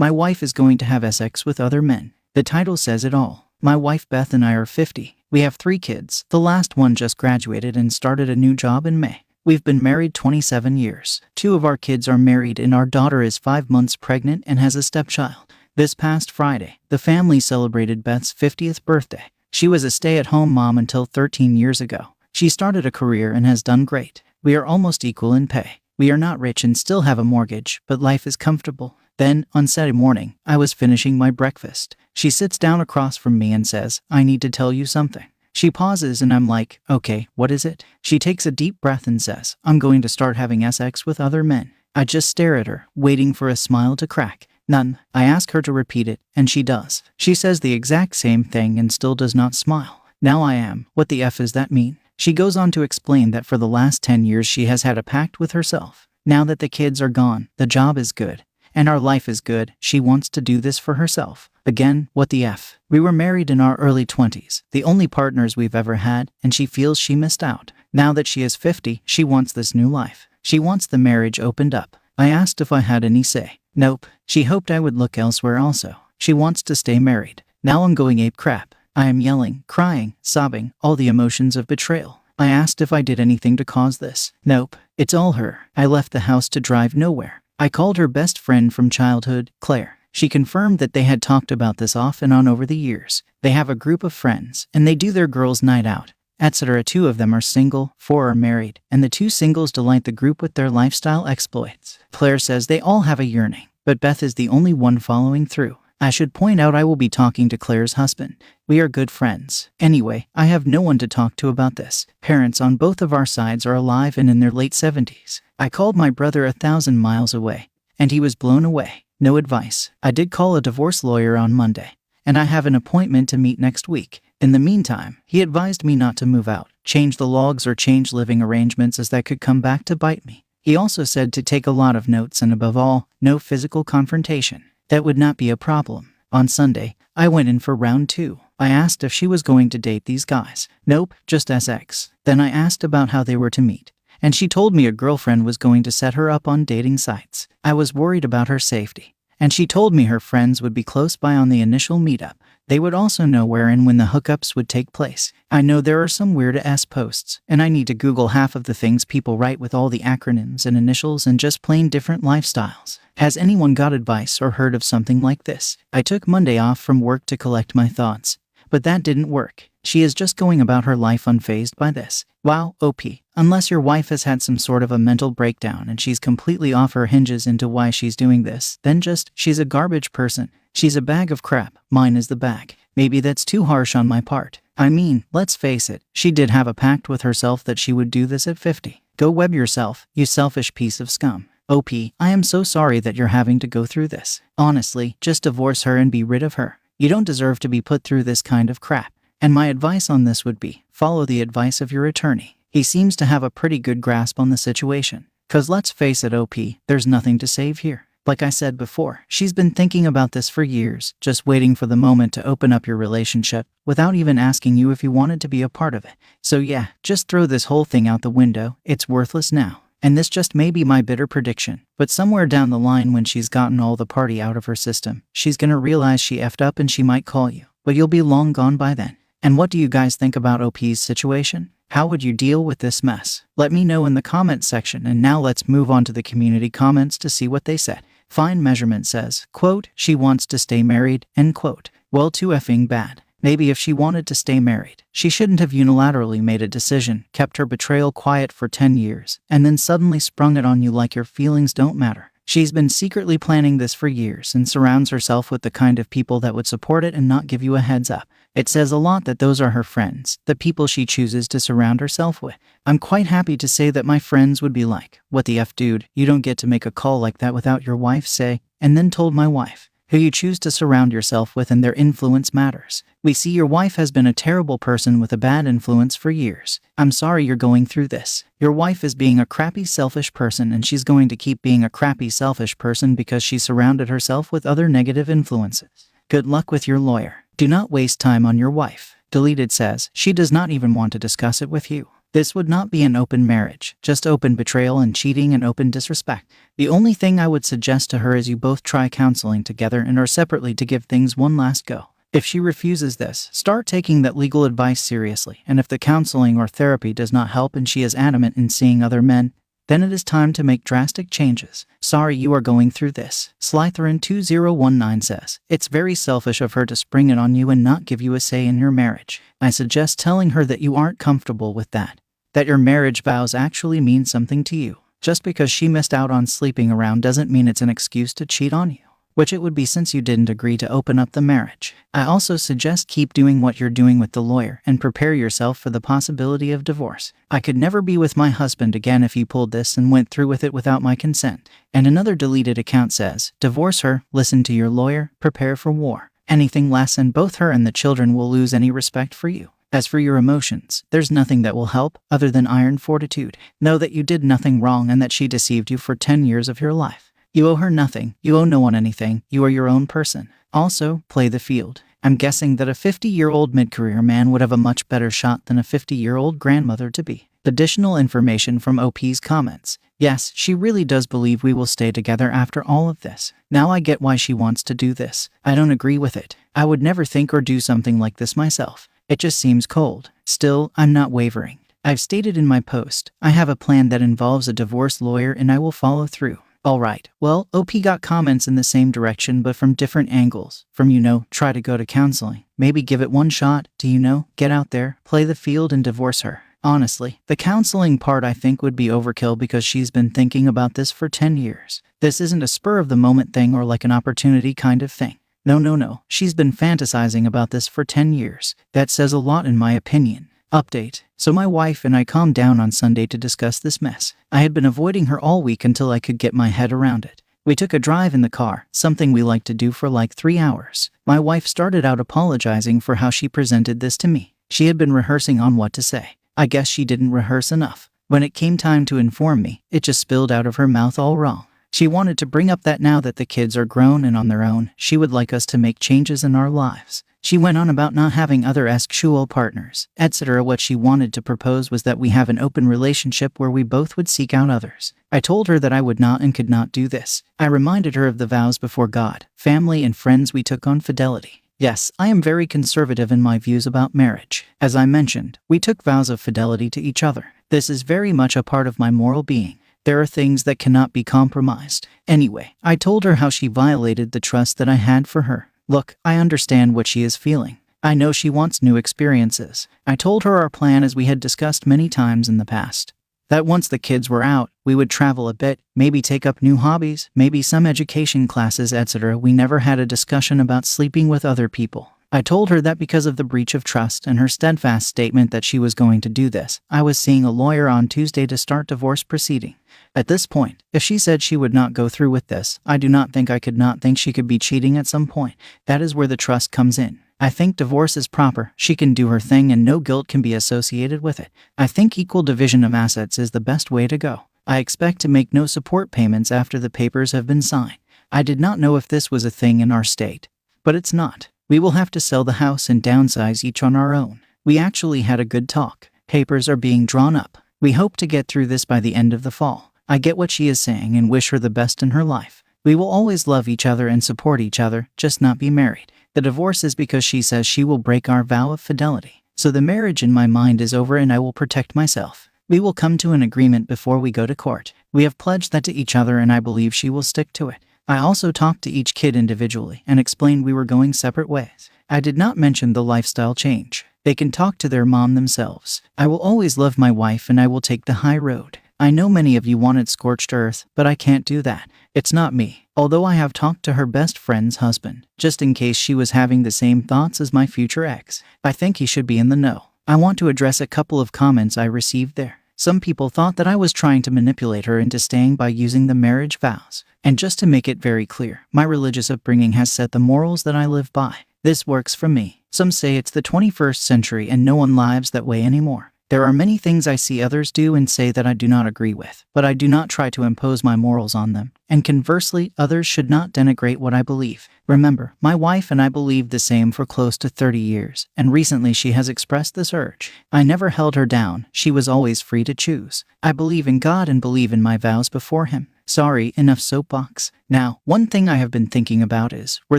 My wife is going to have sex with other men. The title says it all. My wife Beth and I are 50. We have 3 kids. The last one just graduated and started a new job in May. We've been married 27 years. 2 of our kids are married and our daughter is 5 months pregnant and has a stepchild. This past Friday, the family celebrated Beth's 50th birthday. She was a stay-at-home mom until 13 years ago. She started a career and has done great. We are almost equal in pay. We are not rich and still have a mortgage, but life is comfortable. Then, on Saturday morning, I was finishing my breakfast. She sits down across from me and says, "I need to tell you something." She pauses and I'm like, "Okay, what is it?" She takes a deep breath and says, "I'm going to start having sex with other men." I just stare at her, waiting for a smile to crack. None. I ask her to repeat it, and she does. She says the exact same thing and still does not smile. Now I am, what the F does that mean? She goes on to explain that for the last 10 years she has had a pact with herself. Now that the kids are gone, the job is good, and our life is good, she wants to do this for herself. Again, what the F? We were married in our early 20s, the only partners we've ever had, and she feels she missed out. Now that she is 50, she wants this new life. She wants the marriage opened up. I asked if I had any say. Nope. She hoped I would look elsewhere also. She wants to stay married. Now I'm going ape crap. I am yelling, crying, sobbing, all the emotions of betrayal. I asked if I did anything to cause this. Nope. It's all her. I left the house to drive nowhere. I called her best friend from childhood, Claire. She confirmed that they had talked about this off and on over the years. They have a group of friends, and they do their girls' night out, etc. 2 of them are single, 4 are married, and the 2 singles delight the group with their lifestyle exploits. Claire says they all have a yearning, but Beth is the only one following through. I should point out I will be talking to Claire's husband. We are good friends. Anyway, I have no one to talk to about this. Parents on both of our sides are alive and in their late 70s. I called my brother 1,000 miles away, and he was blown away. No advice. I did call a divorce lawyer on Monday, and I have an appointment to meet next week. In the meantime, he advised me not to move out, change the logs or change living arrangements as that could come back to bite me. He also said to take a lot of notes and above all, no physical confrontation. That would not be a problem. On Sunday, I went in for round 2. I asked if she was going to date these guys. Nope, just sex. Then I asked about how they were to meet, and she told me a girlfriend was going to set her up on dating sites. I was worried about her safety, and she told me her friends would be close by on the initial meetup. They would also know where and when the hookups would take place. I know there are some weird-ass posts, and I need to Google half of the things people write with all the acronyms and initials and just plain different lifestyles. Has anyone got advice or heard of something like this? I took Monday off from work to collect my thoughts, but that didn't work. She is just going about her life unfazed by this. Wow, OP. Unless your wife has had some sort of a mental breakdown and she's completely off her hinges into why she's doing this, then just, she's a garbage person. She's a bag of crap. Mine is the bag. Maybe that's too harsh on my part. I mean, let's face it, she did have a pact with herself that she would do this at 50. Go web yourself, you selfish piece of scum. OP, I am so sorry that you're having to go through this. Honestly, just divorce her and be rid of her. You don't deserve to be put through this kind of crap. And my advice on this would be, follow the advice of your attorney. He seems to have a pretty good grasp on the situation. 'Cause let's face it, OP, there's nothing to save here. Like I said before, she's been thinking about this for years, just waiting for the moment to open up your relationship, without even asking you if you wanted to be a part of it. So yeah, just throw this whole thing out the window. It's worthless now. And this just may be my bitter prediction, but somewhere down the line when she's gotten all the party out of her system, she's gonna realize she effed up and she might call you. But you'll be long gone by then. And what do you guys think about OP's situation? How would you deal with this mess? Let me know in the comment section, and now let's move on to the community comments to see what they said. Fine Measurement says, quote, she wants to stay married, end quote. Well, too effing bad. Maybe if she wanted to stay married, she shouldn't have unilaterally made a decision, kept her betrayal quiet for 10 years, and then suddenly sprung it on you like your feelings don't matter. She's been secretly planning this for years and surrounds herself with the kind of people that would support it and not give you a heads up. It says a lot that those are her friends, the people she chooses to surround herself with. I'm quite happy to say that my friends would be like, what the F, dude, you don't get to make a call like that without your wife say, and then told my wife. Who you choose to surround yourself with and their influence matters. We see your wife has been a terrible person with a bad influence for years. I'm sorry you're going through this. Your wife is being a crappy selfish person, and she's going to keep being a crappy selfish person because she surrounded herself with other negative influences. Good luck with your lawyer. Do not waste time on your wife. Deleted says, she does not even want to discuss it with you. This would not be an open marriage, just open betrayal and cheating and open disrespect. The only thing I would suggest to her is you both try counseling together and or separately to give things one last go. If she refuses this, start taking that legal advice seriously, and if the counseling or therapy does not help and she is adamant in seeing other men, then it is time to make drastic changes. Sorry you are going through this. Slytherin2019 says, it's very selfish of her to spring it on you and not give you a say in your marriage. I suggest telling her that you aren't comfortable with that your marriage vows actually mean something to you. Just because she missed out on sleeping around doesn't mean it's an excuse to cheat on you, which it would be since you didn't agree to open up the marriage. I also suggest keep doing what you're doing with the lawyer and prepare yourself for the possibility of divorce. I could never be with my husband again if you pulled this and went through with it without my consent. And another deleted account says, divorce her, listen to your lawyer, prepare for war. Anything less and both her and the children will lose any respect for you. As for your emotions, there's nothing that will help other than iron fortitude. Know that you did nothing wrong and that she deceived you for 10 years of your life. You owe her nothing. You owe no one anything. You are your own person. Also, play the field. I'm guessing that a 50-year-old mid-career man would have a much better shot than a 50-year-old grandmother-to-be. Additional information from OP's comments. Yes, she really does believe we will stay together after all of this. Now I get why she wants to do this. I don't agree with it. I would never think or do something like this myself. It just seems cold. Still, I'm not wavering. I've stated in my post, I have a plan that involves a divorce lawyer and I will follow through. Alright, well, OP got comments in the same direction but from different angles. From, try to go to counseling. Maybe give it one shot to, get out there, play the field and divorce her. Honestly, the counseling part I think would be overkill because she's been thinking about this for 10 years. This isn't a spur-of-the-moment thing or like an opportunity kind of thing. No. She's been fantasizing about this for 10 years. That says a lot in my opinion. Update. So my wife and I calmed down on Sunday to discuss this mess. I had been avoiding her all week until I could get my head around it. We took a drive in the car, something we like to do for like 3 hours. My wife started out apologizing for how she presented this to me. She had been rehearsing on what to say. I guess she didn't rehearse enough. When it came time to inform me, it just spilled out of her mouth all wrong. She wanted to bring up that now that the kids are grown and on their own, she would like us to make changes in our lives. She went on about not having other sexual partners, etc. What she wanted to propose was that we have an open relationship where we both would seek out others. I told her that I would not and could not do this. I reminded her of the vows before God, family and friends we took on fidelity. Yes, I am very conservative in my views about marriage. As I mentioned, we took vows of fidelity to each other. This is very much a part of my moral being. There are things that cannot be compromised. Anyway, I told her how she violated the trust that I had for her. Look, I understand what she is feeling. I know she wants new experiences. I told her our plan as we had discussed many times in the past. That once the kids were out, we would travel a bit, maybe take up new hobbies, maybe some education classes, etc. We never had a discussion about sleeping with other people. I told her that because of the breach of trust and her steadfast statement that she was going to do this, I was seeing a lawyer on Tuesday to start divorce proceeding. At this point, if she said she would not go through with this, I do not think I could not think she could be cheating at some point. That is where the trust comes in. I think divorce is proper, she can do her thing and no guilt can be associated with it. I think equal division of assets is the best way to go. I expect to make no support payments after the papers have been signed. I did not know if this was a thing in our state. But it's not. We will have to sell the house and downsize each on our own. We actually had a good talk. Papers are being drawn up. We hope to get through this by the end of the fall. I get what she is saying and wish her the best in her life. We will always love each other and support each other, just not be married. The divorce is because she says she will break our vow of fidelity. So the marriage in my mind is over and I will protect myself. We will come to an agreement before we go to court. We have pledged that to each other and I believe she will stick to it. I also talked to each kid individually and explained we were going separate ways. I did not mention the lifestyle change. They can talk to their mom themselves. I will always love my wife and I will take the high road. I know many of you wanted scorched earth, but I can't do that. It's not me. Although I have talked to her best friend's husband, just in case she was having the same thoughts as my future ex. I think he should be in the know. I want to address a couple of comments I received there. Some people thought that I was trying to manipulate her into staying by using the marriage vows. And just to make it very clear, my religious upbringing has set the morals that I live by. This works for me. Some say it's the 21st century and no one lives that way anymore. There are many things I see others do and say that I do not agree with, but I do not try to impose my morals on them. And conversely, others should not denigrate what I believe. Remember, my wife and I believed the same for close to 30 years, and recently she has expressed this urge. I never held her down. She was always free to choose. I believe in God and believe in my vows before Him. Sorry, enough soapbox. Now, one thing I have been thinking about is, were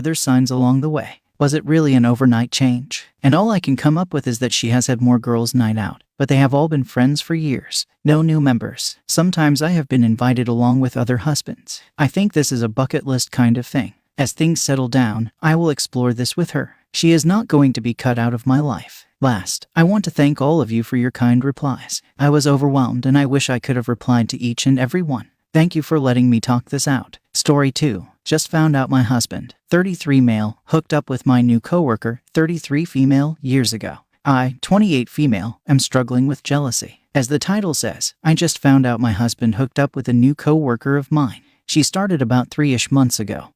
there signs along the way? Was it really an overnight change? And all I can come up with is that she has had more girls' night out, but they have all been friends for years. No new members. Sometimes I have been invited along with other husbands. I think this is a bucket list kind of thing. As things settle down, I will explore this with her. She is not going to be cut out of my life. Last, I want to thank all of you for your kind replies. I was overwhelmed and I wish I could have replied to each and every one. Thank you for letting me talk this out. Story 2. Just found out my husband, 33 male, hooked up with my new coworker, 33 female, years ago. I, 28 female, am struggling with jealousy. As the title says, I just found out my husband hooked up with a new coworker of mine. She started about 3-ish months ago,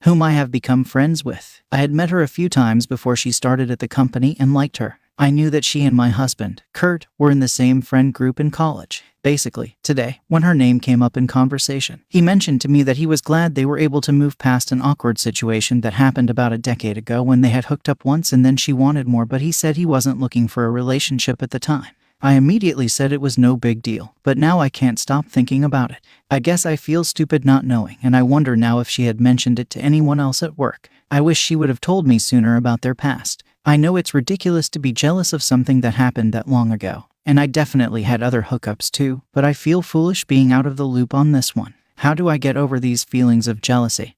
whom I have become friends with. I had met her a few times before she started at the company and liked her. I knew that she and my husband, Kurt, were in the same friend group in college. Basically, today, when her name came up in conversation, he mentioned to me that he was glad they were able to move past an awkward situation that happened about a decade ago when they had hooked up once and then she wanted more, but he said he wasn't looking for a relationship at the time. I immediately said it was no big deal, but now I can't stop thinking about it. I guess I feel stupid not knowing, and I wonder now if she had mentioned it to anyone else at work. I wish she would have told me sooner about their past. I know it's ridiculous to be jealous of something that happened that long ago, and I definitely had other hookups too, but I feel foolish being out of the loop on this one. How do I get over these feelings of jealousy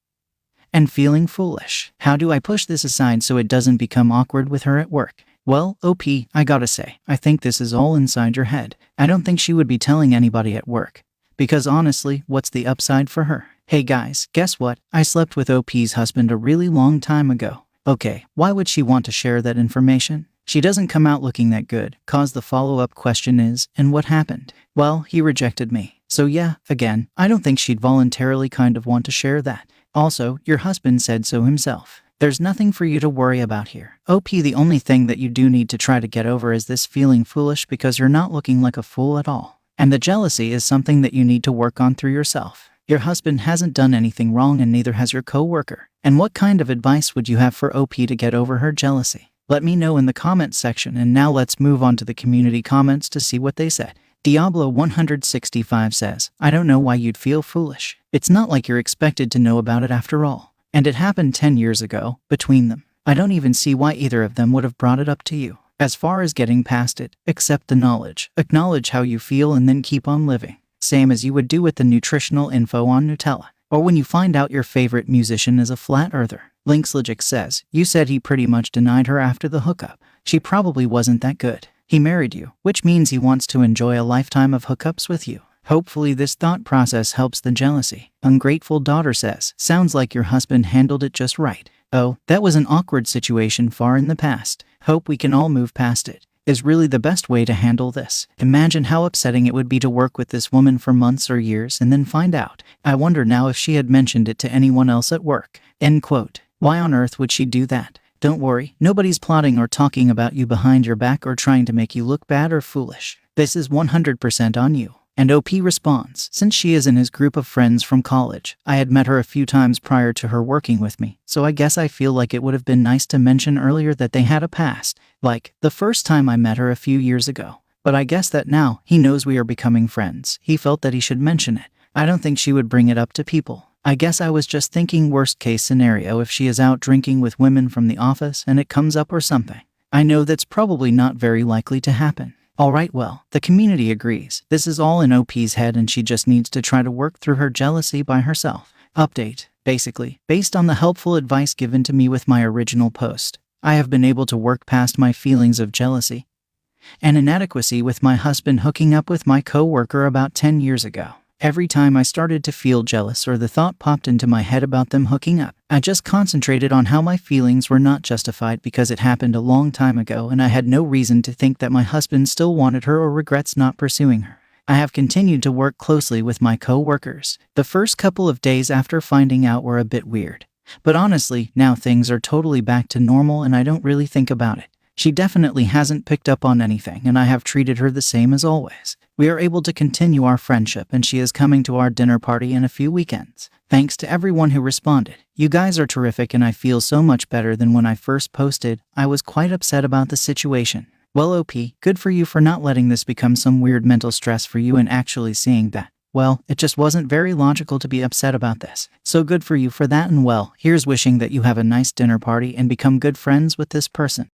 and feeling foolish? How do I push this aside so it doesn't become awkward with her at work? Well, OP, I gotta say, I think this is all inside your head. I don't think she would be telling anybody at work. Because honestly, what's the upside for her? Hey guys, guess what? I slept with OP's husband a really long time ago. Okay, why would she want to share that information? She doesn't come out looking that good, cause the follow-up question is, and what happened? Well, he rejected me. So yeah, again, I don't think she'd voluntarily kind of want to share that. Also, your husband said so himself. There's nothing for you to worry about here. OP, the only thing that you do need to try to get over is this feeling foolish because you're not looking like a fool at all. And the jealousy is something that you need to work on through yourself. Your husband hasn't done anything wrong and neither has your coworker. And what kind of advice would you have for OP to get over her jealousy? Let me know in the comments section, and now let's move on to the community comments to see what they said. Diablo 165 says, I don't know why you'd feel foolish. It's not like you're expected to know about it after all. And it happened 10 years ago, between them. I don't even see why either of them would have brought it up to you. As far as getting past it, accept the knowledge, acknowledge how you feel, and then keep on living. Same as you would do with the nutritional info on Nutella. Or when you find out your favorite musician is a flat earther. Linkslogic says, you said he pretty much denied her after the hookup. She probably wasn't that good. He married you, which means he wants to enjoy a lifetime of hookups with you. Hopefully this thought process helps the jealousy. Ungrateful daughter says, sounds like your husband handled it just right. Oh, that was an awkward situation far in the past. Hope we can all move past it. Is really the best way to handle this. Imagine how upsetting it would be to work with this woman for months or years and then find out. I wonder now if she had mentioned it to anyone else at work. End quote. Why on earth would she do that? Don't worry, nobody's plotting or talking about you behind your back or trying to make you look bad or foolish. This is 100% on you. And OP responds, since she is in his group of friends from college, I had met her a few times prior to her working with me, so I guess I feel like it would have been nice to mention earlier that they had a past, like the first time I met her a few years ago. But I guess that now he knows we are becoming friends, he felt that he should mention it. I don't think she would bring it up to people. I guess I was just thinking worst case scenario if she is out drinking with women from the office and it comes up or something. I know that's probably not very likely to happen. Alright, well, the community agrees. This is all in OP's head and she just needs to try to work through her jealousy by herself. Update. Basically, based on the helpful advice given to me with my original post, I have been able to work past my feelings of jealousy and inadequacy with my husband hooking up with my coworker about 10 years ago. Every time I started to feel jealous or the thought popped into my head about them hooking up, I just concentrated on how my feelings were not justified because it happened a long time ago and I had no reason to think that my husband still wanted her or regrets not pursuing her. I have continued to work closely with my co-workers. The first couple of days after finding out were a bit weird. But honestly, now things are totally back to normal and I don't really think about it. She definitely hasn't picked up on anything, and I have treated her the same as always. We are able to continue our friendship, and she is coming to our dinner party in a few weekends. Thanks to everyone who responded. You guys are terrific, and I feel so much better than when I first posted. I was quite upset about the situation. Well, OP, good for you for not letting this become some weird mental stress for you and actually seeing that. Well, it just wasn't very logical to be upset about this. So good for you for that, and well, here's wishing that you have a nice dinner party and become good friends with this person.